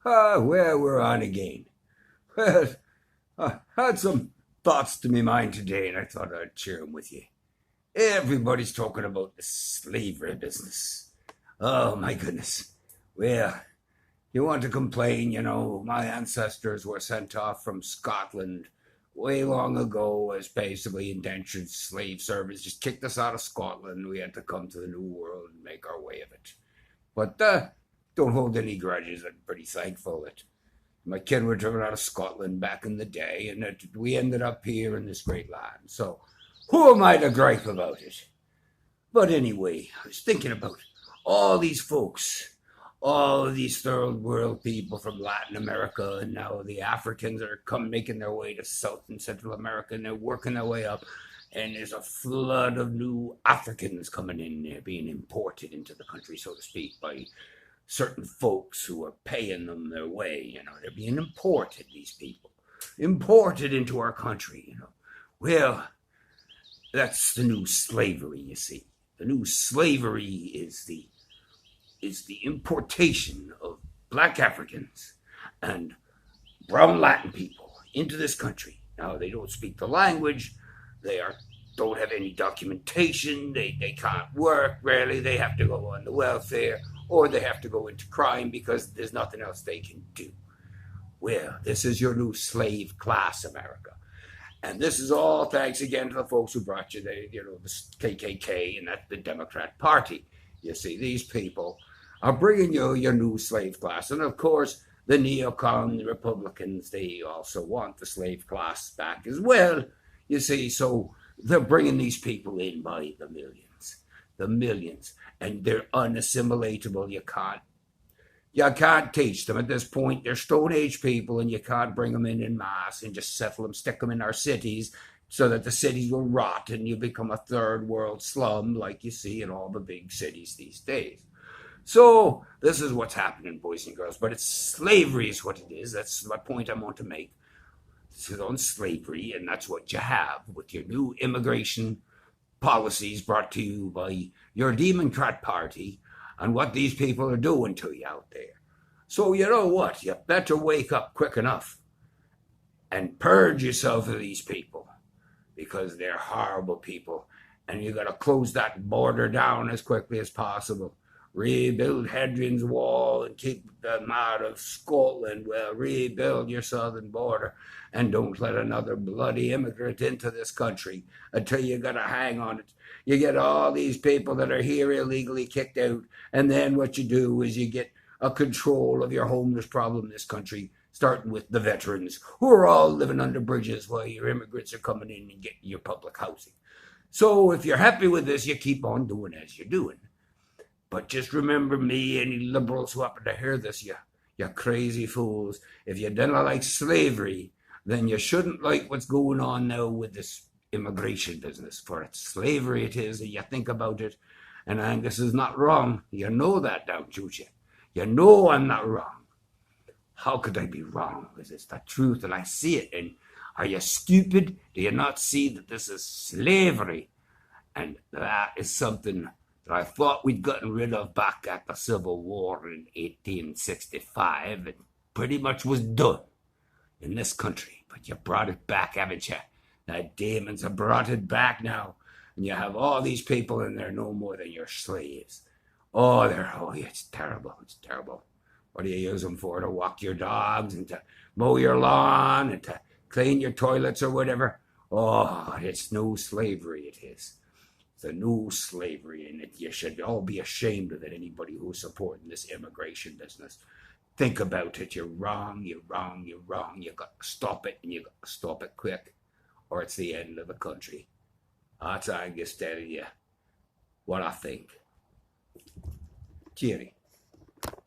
Well, we're on again. Well, I had some thoughts to my mind today, and I thought I'd share them with you. Everybody's talking about the slavery business. Oh, my goodness. Well, you want to complain, my ancestors were sent off from Scotland way long ago as basically indentured slave service. Just kicked us out of Scotland. We had to come to the New World and make our way of it. But don't hold any grudges. I'm pretty thankful that my kin were driven out of Scotland back in the day, and that we ended up here in this great land. So who am I to gripe about it? But anyway, I was thinking about all these folks, all of these third world people from Latin America, and now the Africans are making their way to South and Central America, and they're working their way up. And there's a flood of new Africans coming in there, being imported into the country, so to speak, by certain folks who are paying them their way. They're being imported, these people, imported into our country. Well, that's the new slavery, you see. The new slavery is the importation of black Africans and brown Latin people into this country. Now, they don't speak the language. Don't have any documentation. They can't work, rarely. They have to go on the welfare, or they have to go into crime because there's nothing else they can do. Well, this is your new slave class, America. And this is all thanks again to the folks who brought you the KKK and the Democrat Party. You see, these people are bringing you your new slave class. And of course, the neocon Republicans, they also want the slave class back as well. You see, so they're bringing these people in by the millions, and they're unassimilatable. You can't teach them at this point. They're Stone Age people, and you can't bring them in mass and just settle them, stick them in our cities so that the cities will rot and you become a third world slum like you see in all the big cities these days. So this is what's happening, boys and girls, but it's slavery is what it is. That's my point I want to make. This is on slavery, and that's what you have with your new immigration policies brought to you by your Demoncrat party and what these people are doing to you out there. So you know what? You better wake up quick enough and purge yourself of these people because they're horrible people, and you got to close that border down as quickly as possible. Rebuild Hadrian's Wall and keep them out of Scotland. Well, rebuild your southern border and don't let another bloody immigrant into this country until you got a hang on it. You get all these people that are here illegally kicked out, and then what you do is you get a control of your homeless problem in this country, starting with the veterans who are all living under bridges while your immigrants are coming in and getting your public housing. So if you're happy with this, you keep on doing as you're doing. But just remember me, any liberals who happen to hear this, you crazy fools. If you didn't like slavery, then you shouldn't like what's going on now with this immigration business. For it's slavery it is, and you think about it. And Angus is not wrong. You know that, don't you? You know I'm not wrong. How could I be wrong? Because it's the truth and I see it. And are you stupid? Do you not see that this is slavery? And that is something that I thought we'd gotten rid of back at the Civil War in 1865. It pretty much was done in this country. But you brought it back, haven't you? The demons have brought it back now. And you have all these people and they're no more than your slaves. It's terrible. It's terrible. What do you use them for? To walk your dogs and to mow your lawn and to clean your toilets or whatever? Oh, it's no slavery, it is. It's a new slavery, and you should all be ashamed of it, anybody who's supporting this immigration business. Think about it. You're wrong, you're wrong, you're wrong. You got to stop it, and you got to stop it quick, or it's the end of the country. That's Angus telling you what I think. Cheery.